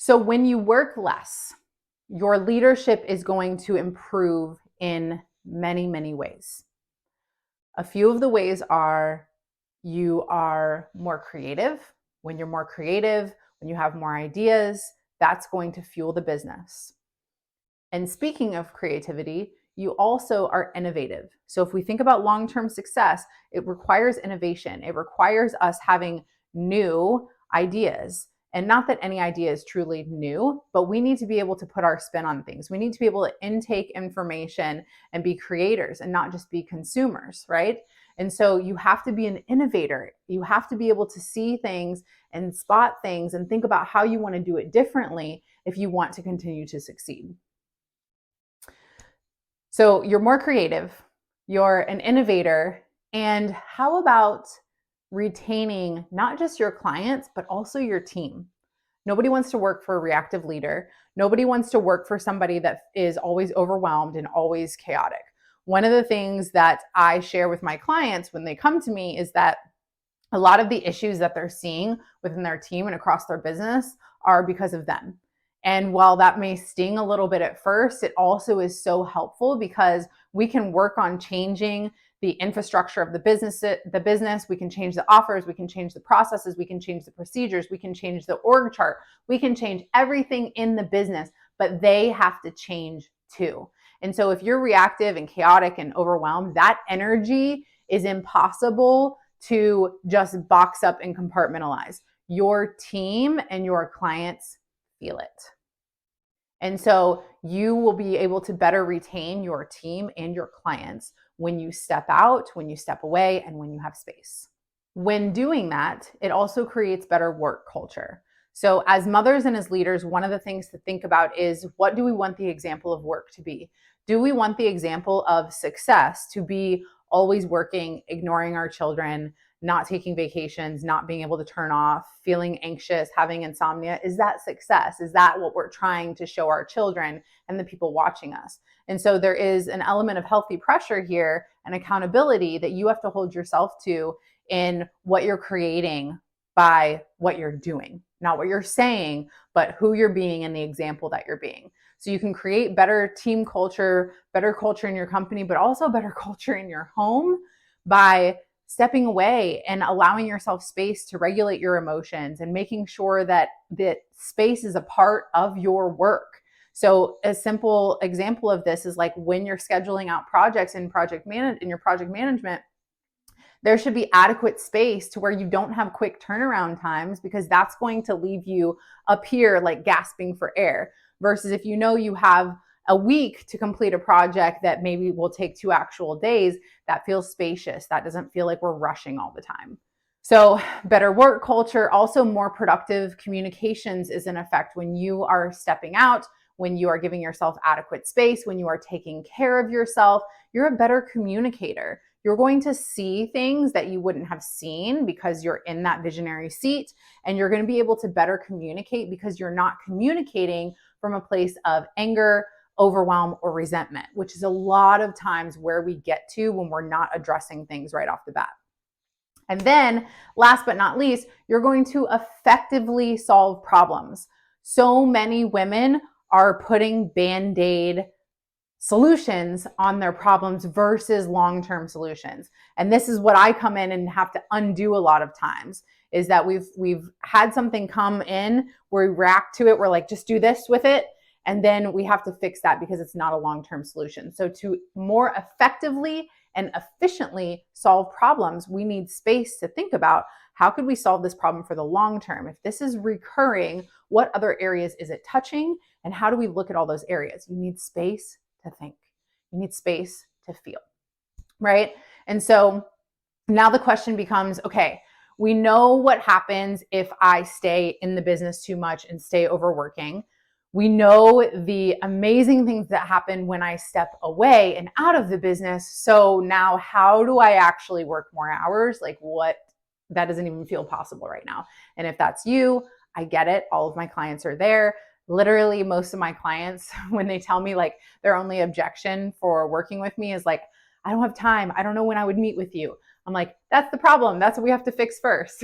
So when you work less, your leadership is going to improve in many, many ways. A few of the ways are you are more creative. When you're more creative, when you have more ideas, that's going to fuel the business. And speaking of creativity, you also are innovative. So if we think about long-term success, it requires innovation. It requires us having new ideas. And not that any idea is truly new, but we need to be able to put our spin on things. We need to be able to intake information and be creators and not just be consumers, right? And so you have to be an innovator. You have to be able to see things and spot things and think about how you want to do it differently if you want to continue to succeed. So you're more creative, you're an innovator, and how about retaining not just your clients, but also your team? Nobody wants to work for a reactive leader. Nobody wants to work for somebody that is always overwhelmed and always chaotic. One of the things that I share with my clients when they come to me is that a lot of the issues that they're seeing within their team and across their business are because of them. And while that may sting a little bit at first, it also is so helpful because we can work on changing the infrastructure of the business. We can change the offers, we can change the processes, we can change the procedures, we can change the org chart, we can change everything in the business, but they have to change too. And so if you're reactive and chaotic and overwhelmed, that energy is impossible to just box up and compartmentalize. Your team and your clients feel it. And so you will be able to better retain your team and your clients when you step out, when you step away, and when you have space. When doing that, it also creates better work culture. So as mothers and as leaders, one of the things to think about is, what do we want the example of work to be? Do we want the example of success to be always working, ignoring our children, not taking vacations, not being able to turn off, feeling anxious, having insomnia? Is that success? Is that what we're trying to show our children and the people watching us? And so there is an element of healthy pressure here and accountability that you have to hold yourself to in what you're creating by what you're doing. Not what you're saying, but who you're being and the example that you're being. So you can create better team culture, better culture in your company, but also better culture in your home by stepping away and allowing yourself space to regulate your emotions and making sure that that space is a part of your work. So a simple example of this is like when you're scheduling out projects in your project management, there should be adequate space to where you don't have quick turnaround times, because that's going to leave you up here like gasping for air. Versus if you know you have a week to complete a project that maybe will take 2 actual days, that feels spacious. That doesn't feel like we're rushing all the time. So better work culture, also more productive communications is in effect when you are stepping out, when you are giving yourself adequate space, when you are taking care of yourself. You're a better communicator. You're going to see things that you wouldn't have seen because you're in that visionary seat, and you're going to be able to better communicate because you're not communicating from a place of anger, overwhelm, or resentment, which is a lot of times where we get to when we're not addressing things right off the bat. And then last but not least, you're going to effectively solve problems. So many women are putting Band-Aid solutions on their problems versus long-term solutions. And this is what I come in and have to undo a lot of times, is that we've had something come in, we react to it, we're like, just do this with it. And then we have to fix that because it's not a long-term solution. So to more effectively and efficiently solve problems, we need space to think about, how could we solve this problem for the long term? If this is recurring, what other areas is it touching? And how do we look at all those areas? You need space to think. You need space to feel, right? And so now the question becomes, okay, we know what happens if I stay in the business too much and stay overworking. We know the amazing things that happen when I step away and out of the business. So now how do I actually work more hours? Like what? That doesn't even feel possible right now. And if that's you, I get it. All of my clients are there. Literally most of my clients, when they tell me like their only objection for working with me is like, I don't have time. I don't know when I would meet with you. I'm like, that's the problem. That's what we have to fix first,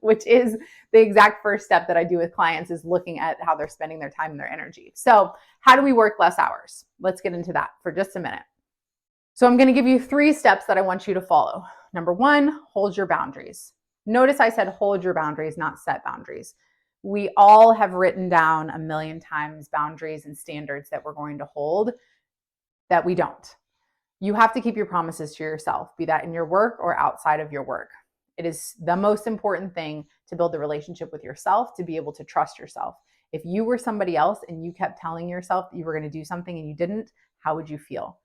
which is the exact first step that I do with clients, is looking at how they're spending their time and their energy. So how do we work less hours? Let's get into that for just a minute. So I'm going to give you 3 steps that I want you to follow. Number 1, hold your boundaries. Notice I said hold your boundaries, not set boundaries. We all have written down a million times boundaries and standards that we're going to hold that we don't. You have to keep your promises to yourself, be that in your work or outside of your work. It is the most important thing to build a relationship with yourself, to be able to trust yourself. If you were somebody else and you kept telling yourself that you were going to do something and you didn't, how would you feel?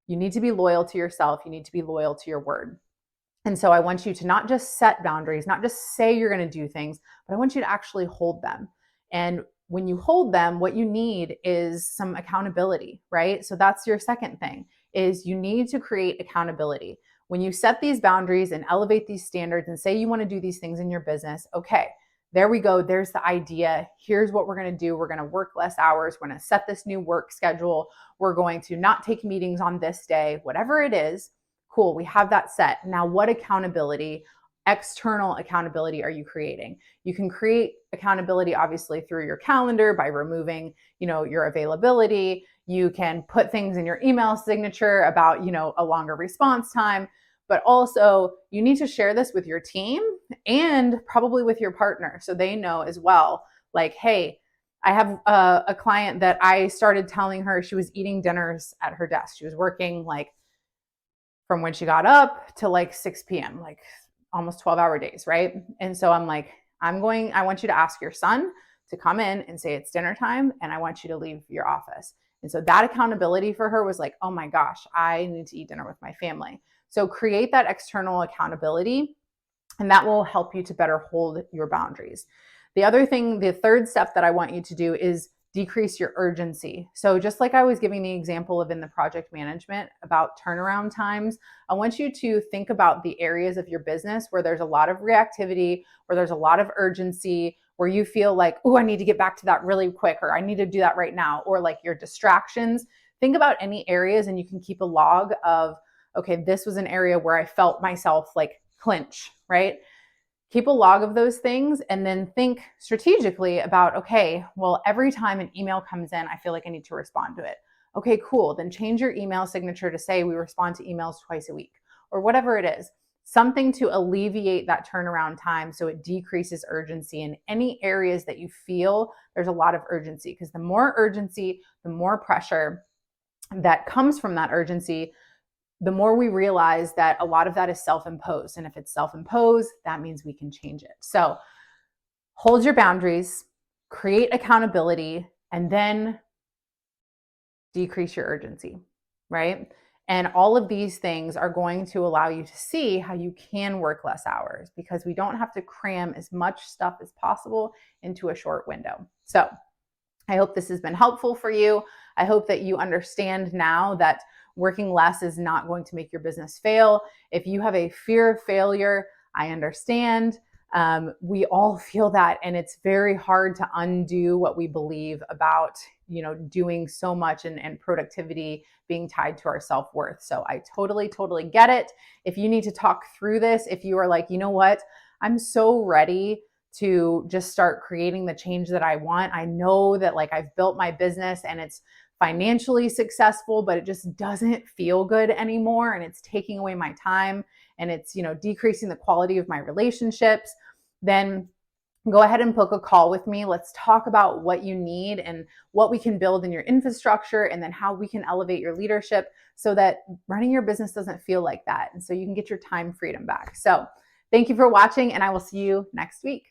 You need to be loyal to yourself. You need to be loyal to your word. And so I want you to not just set boundaries, not just say you're going to do things, but I want you to actually hold them. And when you hold them, what you need is some accountability, right? So that's your second thing, is you need to create accountability. When you set these boundaries and elevate these standards and say you want to do these things in your business, okay, there we go. There's the idea. Here's what we're going to do. We're going to work less hours. We're going to set this new work schedule. We're going to not take meetings on this day, whatever it is. Cool. We have that set. Now, what accountability, external accountability, are you creating? You can create accountability, obviously, through your calendar by removing, your availability. You can put things in your email signature about, a longer response time. But also, you need to share this with your team and probably with your partner, so they know as well, like, hey, I have a client that I started telling her she was eating dinners at her desk. She was working like from when she got up to like 6 p.m., like almost 12-hour days, right? And so I'm like, I want you to ask your son to come in and say it's dinner time, and I want you to leave your office. And so that accountability for her was like, oh my gosh, I need to eat dinner with my family. So create that external accountability, and that will help you to better hold your boundaries. The third step that I want you to do is decrease your urgency. So just like I was giving the example of in the project management about turnaround times, I want you to think about the areas of your business where there's a lot of reactivity, where there's a lot of urgency, where you feel like, oh, I need to get back to that really quick, or I need to do that right now, or like your distractions. Think about any areas, and you can keep a log of, okay, this was an area where I felt myself like clinch, right? Keep a log of those things, and then think strategically about, okay, well, every time an email comes in, I feel like I need to respond to it. Okay, cool. Then change your email signature to say we respond to emails twice a week, or whatever it is. Something to alleviate that turnaround time so it decreases urgency in any areas that you feel there's a lot of urgency. Because the more urgency, the more pressure that comes from that urgency, the more we realize that a lot of that is self-imposed. And if it's self-imposed, that means we can change it. So hold your boundaries, create accountability, and then decrease your urgency, right? And all of these things are going to allow you to see how you can work less hours, because we don't have to cram as much stuff as possible into a short window. So I hope this has been helpful for you. I hope that you understand now that working less is not going to make your business fail. If you have a fear of failure, I understand. We all feel that, and it's very hard to undo what we believe about, doing so much and productivity being tied to our self-worth. So I totally, totally get it. If you need to talk through this, if you are like, you know what, I'm so ready to just start creating the change that I want. I know that like I've built my business and it's financially successful, but it just doesn't feel good anymore. And it's taking away my time, and it's, decreasing the quality of my relationships. Then go ahead and book a call with me. Let's talk about what you need and what we can build in your infrastructure, and then how we can elevate your leadership so that running your business doesn't feel like that. And so you can get your time freedom back. So thank you for watching, and I will see you next week.